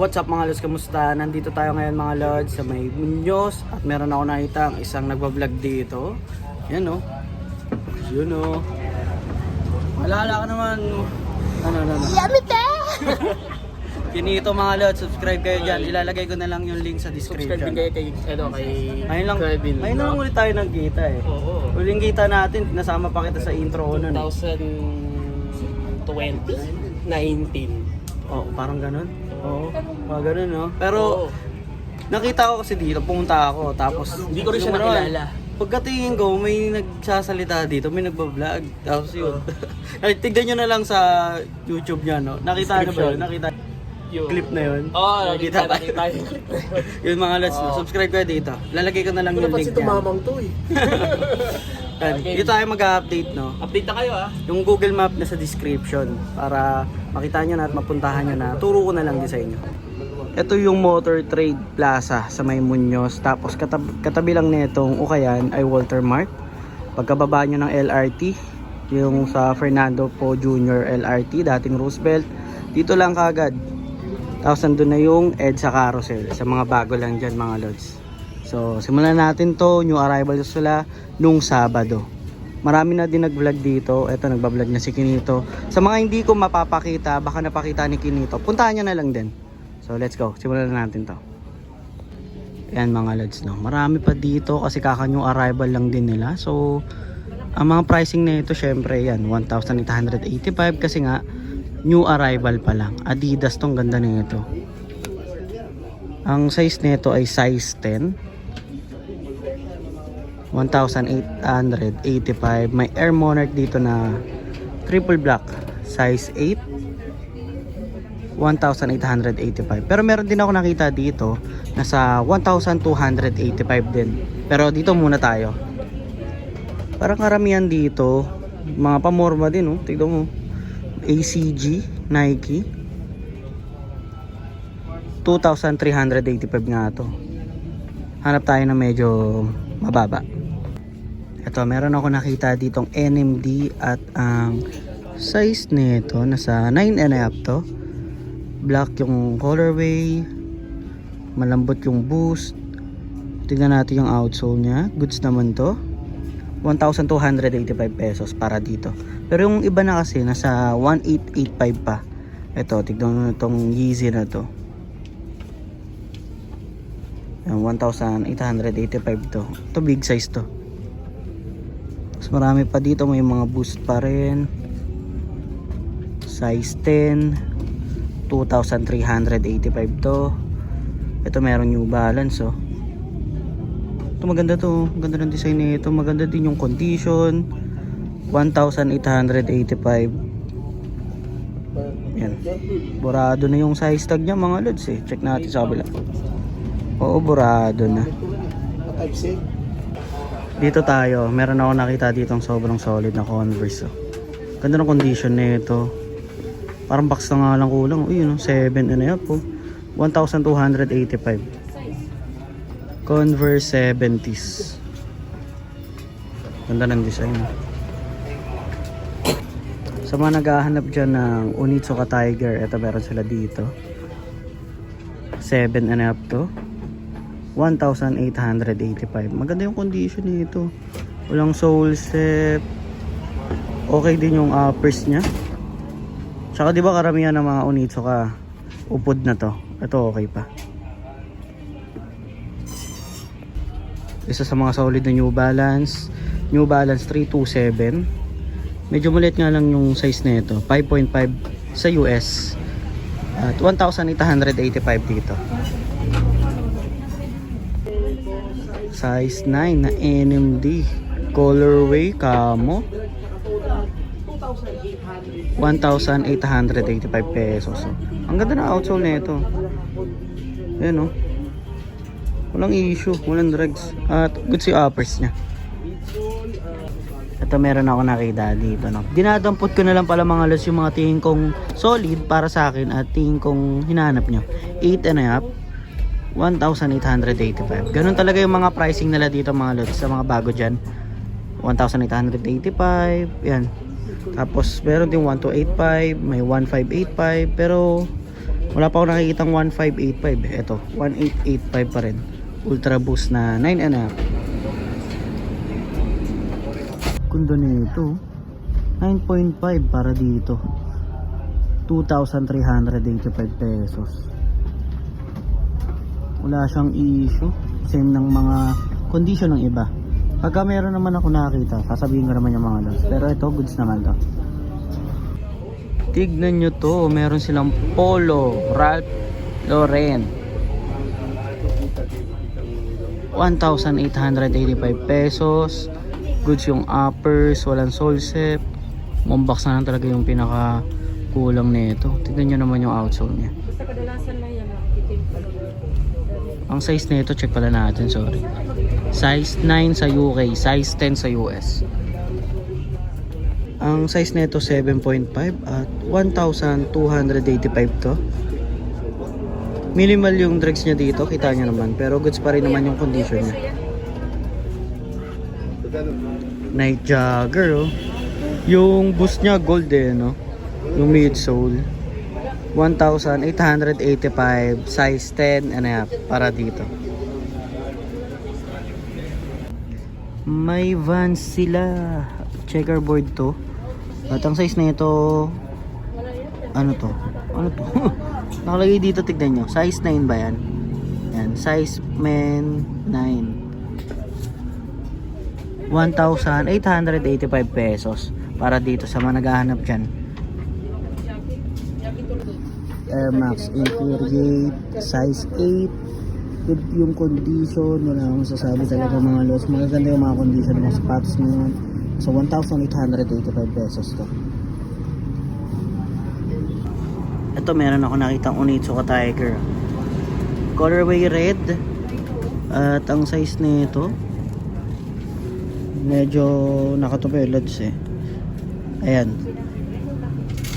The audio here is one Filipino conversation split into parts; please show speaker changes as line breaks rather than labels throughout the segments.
What's up mga lods, kamusta? Nandito tayo ngayon mga lods sa may Muñoz at meron ako nakita ang isang nagbablog dito. Yan o. Yun o. Malala ka naman. Ano.
Yamite!
Kinito mga lods, subscribe kayo dyan. Ilalagay ko na lang yung link sa description.
Subscribe din kayo kay
Ayun lang ulit tayo nagkita eh.
Oo.
Uling kita natin, nasama pa kita sa intro ko nun.
2020, 19.
Oh, parang ganun. Oo, mga ganun no. Pero nakita ko kasi dito, pumunta ako tapos
Hindi ko rin siya
yung
nakilala.
Pagkatingin ko, may nagsasalita dito, may nagbablog. Tapos yun. Tignan nyo na lang sa YouTube niya, no? Nakita na ba yun? Nakita clip na yun?
Oo, nakita
ba?
yung clip na yun.
Yun mga lods, no? Subscribe kayo dito. Lalagay ko na lang
Hindi
yung
ko
link
napansin
niya.
tumamang to eh.
Dito tayo mag-update, no?
Update na kayo ah.
Yung Google Map na sa description para makita nyo na at mapuntahan nyo na. Turo ko na lang din sa inyo. Ito yung Motor Trade Plaza sa may Muñoz. Tapos katabi lang nitong Ukayan ay Walter Mart. Pagkababa nyo ng LRT, yung sa Fernando Po Jr. LRT, dating Roosevelt, dito lang kagad. Tapos nandun na yung EDSA Carousel. Sa mga bago lang dyan mga lods. So simulan natin to. New arrival sila nung Sabado. Marami na din nag-vlog dito. Ito, nagbablog na si Kinito. Sa mga hindi ko mapapakita, baka napakita ni Kinito, puntahan nyo na lang din. So let's go, simulan na natin to. Ayan mga lods, no? Marami pa dito kasi kakanyong arrival lang din nila. So ang mga pricing na ito syempre yan 1,885 kasi nga new arrival pa lang. Adidas tong, ganda na ito. Ang size nito ay size 10, 1,885. May Air Monarch dito na triple black, size 8, 1,885. Pero meron din ako nakita dito nasa 1,285 din. Pero dito muna tayo. Parang karamihan dito mga pamorma din, oh. Tignan mo. ACG, Nike, 2,385 nga to. Hanap tayo na medyo mababa. Ito, meron ako nakita ditong NMD at ang size nito nasa 9.5 to. Black yung colorway, malambot yung boost. Tingnan natin yung outsole nya. Goods naman to. 1,285 pesos para dito. Pero yung iba na kasi nasa 1,885 pa. Ito, tignan mo itong Yeezy na to. 1,885 to. Ito big size to. Mas marami pa dito, may mga boost pa rin. Size 10, 2,385 to. Ito meron New Balance, oh. Ito maganda to, maganda ng design nito, maganda din yung condition. 1,885. Yan. Burado na yung size tag niya mga lods eh. Check natin sa kabila. Oo, burado na. Dito tayo, meron ako nakita ditong sobrang solid na Converse, oh. Ganda ng condition nito. Parang box na nga lang kulang. Uy, no? 7.5 po. 1,285. Converse 70s. Ganda ng design. Sa mga naghahanap dyan ng Onitsuka Tiger, ito meron sila dito. 7.5 to. 1,885. Maganda yung condition nito. Walang sole step. Okay din yung uppers nya. Tsaka di ba karamihan ng mga Onitsuka upod na to. Ito okay pa. Isa sa mga solid na New Balance. New Balance 327. Medyo maliit nga lang yung size na ito. 5.5 sa US. At 1,885 dito. Size 9 na NMD. Colorway camo. 1,885 pesos. Ang ganda na outsole nito. Ayan, oh. Walang issue, walang drugs. At good si uppers niya. Ito meron ako nakita dito, no. Dinadampot ko na lang pala mga lods yung mga tingin kong solid para sa akin at tingin kong hinahanap nyo. 8.5, 1,885. Ganun talaga yung mga pricing nila dito mga lods sa mga bago dyan. 1,885. Yan. Tapos meron din 1,285, may 1,585, pero Wala pa ako nakikitang 1585. Ito, 1885 pa rin. Ultra Boost na 9.5. Kundo nito 9.5 para dito. 2,385 pesos. Wala siyang issue. Same ng mga condition ng iba. Pagka meron naman ako nakakita, sasabihin ko naman yung mga loss. Pero ito, goods naman to. Tignan nyo to, meron silang Polo Ralph Lauren. 1,885 pesos. Goods yung uppers, walang solsep. Mombox na lang talaga yung pinaka kulang nito. Tignan nyo naman yung outsole nya. Ang size nito, check pala natin, sorry. Size 9 sa UK, size 10 sa US. Ang size nito 7.5 at 1,285 to. Minimal yung dregs niya dito, kita nyo naman. Pero goods pa rin naman yung condition niya. Night jogger, oh. Yung boost niya gold eh, no? Yung midsole 1,885, size 10.5 para dito. May Vans sila, checkerboard to. At ang size na ito, ano to? Nakalagay dito, tignan nyo. Size 9 ba yan? Yan, size men 9. 1,885 pesos para dito sa mga naghahanap dyan. Air Max Infuriate, size 8. Good yung condition, wala akong sasabi talaga mga loss. Magaganda yung mga condition ng sapatos ngayon. So 1,885 pesos to. Ito meron ako nakitang Onitsuka Tiger. Colorway red. At ang size nito medyo nakatupi lods eh. Ayan.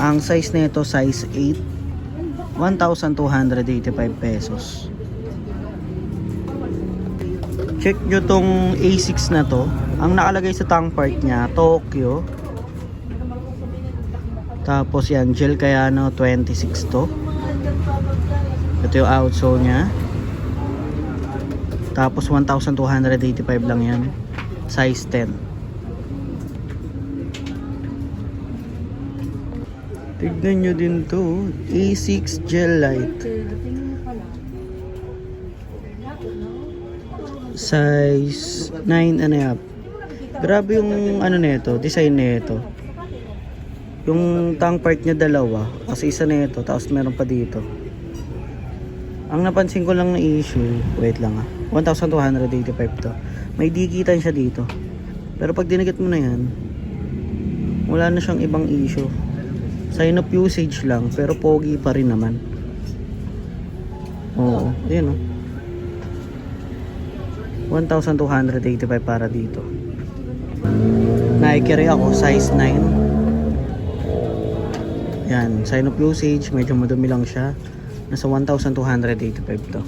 Ang size nito size 8. 1,285 pesos. Check nyo tong A6 na to. Ang nakalagay sa tongue part nya, Tokyo. Tapos yan, Gel Kayano 26 to. Ito yung outsole nya. Tapos 1,285 lang yan. Size 10. Tignan nyo din to. A6 Gel Light. Size 9.5. Grabe yung ano nito, design nito. Yung tongue part niya dalawa, kasi isa nito, tapos meron pa dito. Ang napansin ko lang na issue, wait lang 1,285 to. May dikitan siya dito. Pero pag dinikit mo na yan, wala na siyang ibang issue. Sign of usage lang, pero pogi pa rin naman. Oo, yun 1,285 para dito. Nike ako, size 9. Yan, sign of usage, medyo madumi lang siya. Nasa 1,285 to.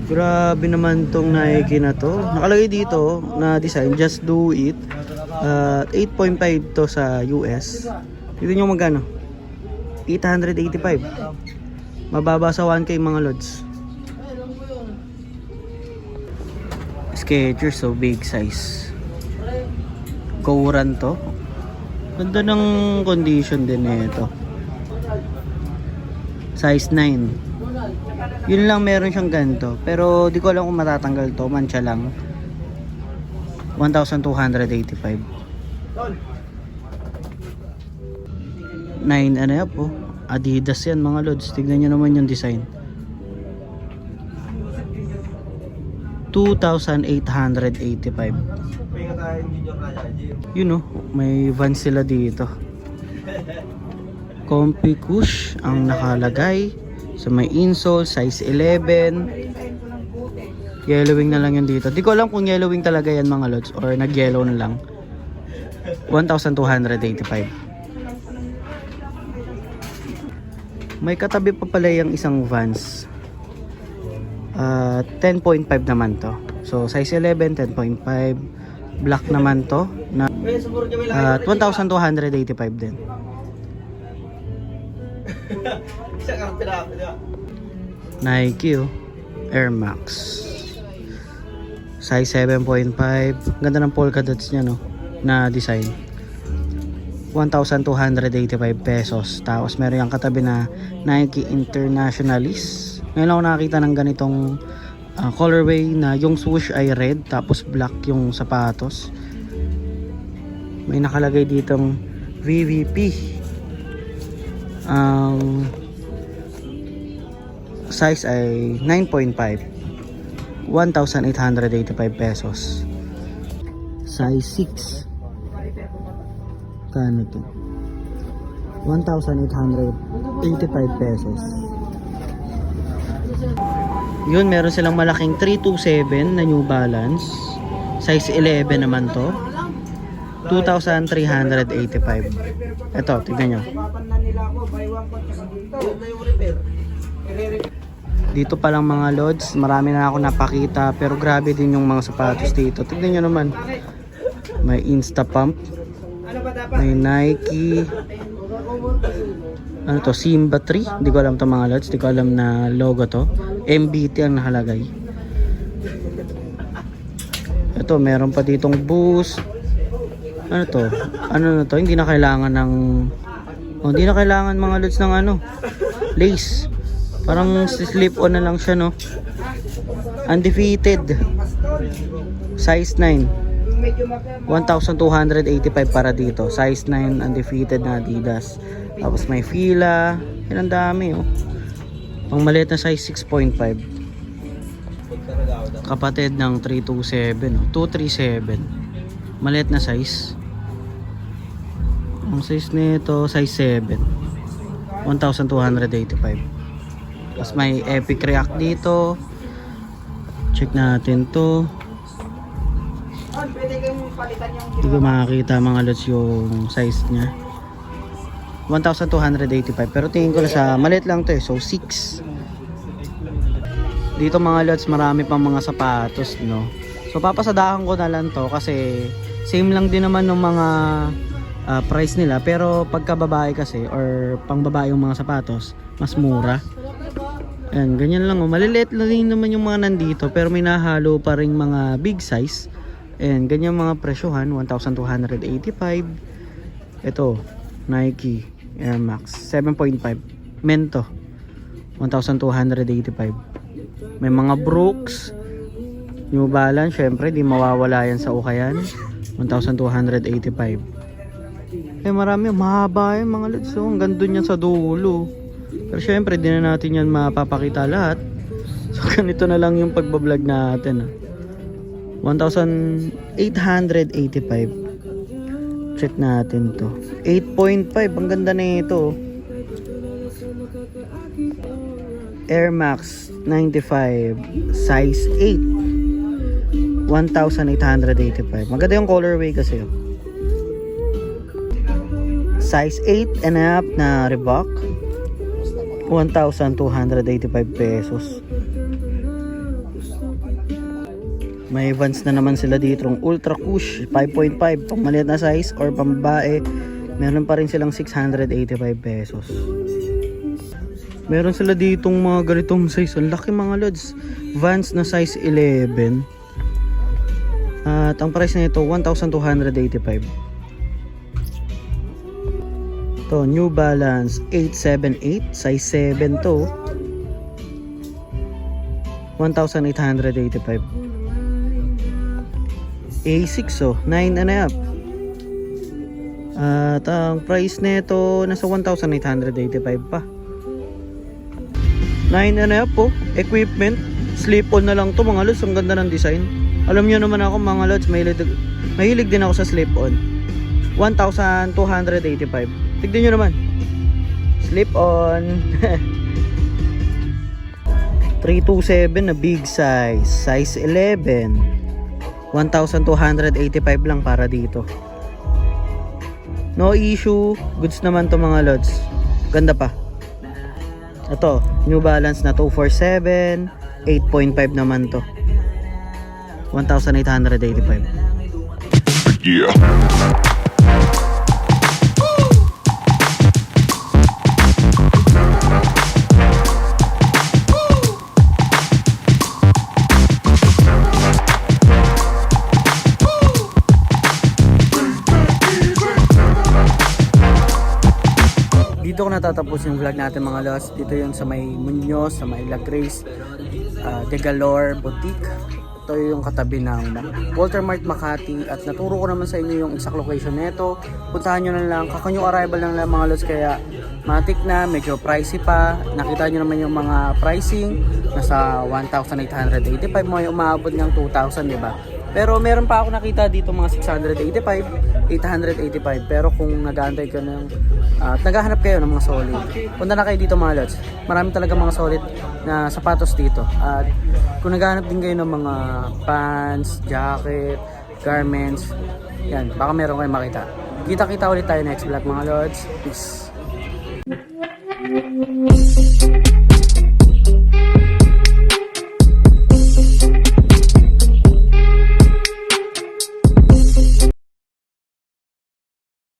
Grabe naman tong Nike na to. Nakalagay dito na design, just do it. 8.5 to sa US. Dito nyo magkano? 885. Mababa sa 1K mga lods. Skechers, so big size. Go-run to. Ganda ng condition din nito. Size 9. Yun lang, meron siyang ganito. Pero di ko alam kung matatanggal to. Mancha lang. 1,285. 9.5 po. Adidas yan mga lods. Tignan nyo naman yung design. 2,885. Yun may Vans sila dito. Comfy Kush ang nakalagay. So may insole, size 11. Yellowing na lang yun dito. Di ko alam kung yellowing talaga yan mga lods or nag-yellow na lang. 1,285. May katabi pa pala yung isang Vans. 10.5 naman to. So size 11, 10.5. Black naman to na 1,285 din. Nike Air Max. Size 7.5. Ganda ng polka dots niya, no? Na design. 1,285 pesos. Tapos meron yung katabi na Nike Internationalis. Ngayon ako nakakita ng ganitong colorway na yung swoosh ay red tapos black yung sapatos. May nakalagay ditong VVP. Ang size ay 9.5. 1,885 pesos. Size 6. Kano to? 1,885 pesos. Yun, meron silang malaking 327 na New Balance. Size 11 naman to. 2,385. Ito, tignan nyo. Dito pa lang mga lods, marami na ako napakita, pero grabe din yung mga sapatos dito. Tignan nyo naman. May Insta Pump. May Nike. Ano to? Simba 3. Hindi ko alam to mga lods. Hindi ko alam na logo to. MBT ang nakalagay. Ito, meron pa ditong Boost. Ano to? Ano na to? Hindi na kailangan ng... Oh, hindi na kailangan mga lods ng ano. Lace. Parang slip-on na lang siya, no? Undefeated. Size 9. 1,285 para dito. Size 9 undefeated na Adidas. Tapos may fila. Yan ang dami, oh. Pang maliit na size 6.5. Kapatid ng 327, oh. 237. Maliit na size. Ang size nito, size 7. 1,285. Tapos may Epic React dito. Check natin to. Hindi ko makakita mga lods yung size nya. 1,285. Pero tingin ko na sa maliit lang to, eh. So 6. Dito mga lods, marami pang mga sapatos, no? So papasadahan ko na lang to kasi same lang din naman ng mga price nila. Pero pagka babae kasi or pang babae yung mga sapatos, mas mura. Ayan, ganyan lang, oh. Maliliit lang din naman yung mga nandito, pero may nahalo pa rin mga big size. Ayan, ganyan mga presyohan. 1,285. Ito, Nike Air Max 7.5. Mento 1,285. May mga Brooks, New Balance, syempre di mawawala yan sa ukayan. 1,285. Marami, mahaba yan mga lods, oh. Ang ganda yan sa dulo. Pero syempre, di na natin yan mapapakita lahat. So, ganito na lang yung pagbablog natin. 1,885. Check natin to. 8.5. Ang ganda na ito. Air Max 95. Size 8. 1,885. Maganda yung colorway kasi. Size 8 and a half na Reebok. 1,285 pesos. May Vans na naman sila dito, Ultra Cush 5.5 pang maliit na size or pang babae. Meron pa rin silang 685 pesos. Meron sila ditong mga ganitong size. Ang laki mga lods. Vans na size 11. At ang price nito 1,285. To New Balance 878 size 7 to 1,885. A6 oh 9 and a half. At ang price nito nasa 1,885 pa. 9 and a half po. Equipment slip-on na lang to mga lods. Ang ganda ng design. Alam nyo naman ako mga lods, mahilig din ako sa slip-on. 1,285. Tignan nyo naman. Slip-on. 327 na big size. Size 11. 1,285 lang para dito. No issue. Goods naman to mga lods. Ganda pa. Ito, New Balance na 247. 8.5 naman to. 1,885. Yeah. ko natatapos yung vlog natin mga lods. Dito yun sa may Muñoz, sa may La Grace, De Galore Boutique. Ito yung katabi ng Walter Mart Makati at naturo ko naman sa inyo yung exact location nito. Puntahan nyo na lang, kakanyong arrival lang lang mga lods, kaya matik na, medyo pricey pa. Nakita nyo naman yung mga pricing, nasa 1,885, may umabot ng 2,000, diba? Pero meron pa ako nakita dito mga 685, 885. Pero kung nag-aantay ka ng at naghahanap kayo ng mga solid, punta na kayo dito mga lods. Marami talaga mga solid na sapatos dito. At kung naghahanap din kayo ng mga pants, jacket, garments, yan, baka meron kayo makita. Kita-kita ulit tayo next vlog mga lods. Peace.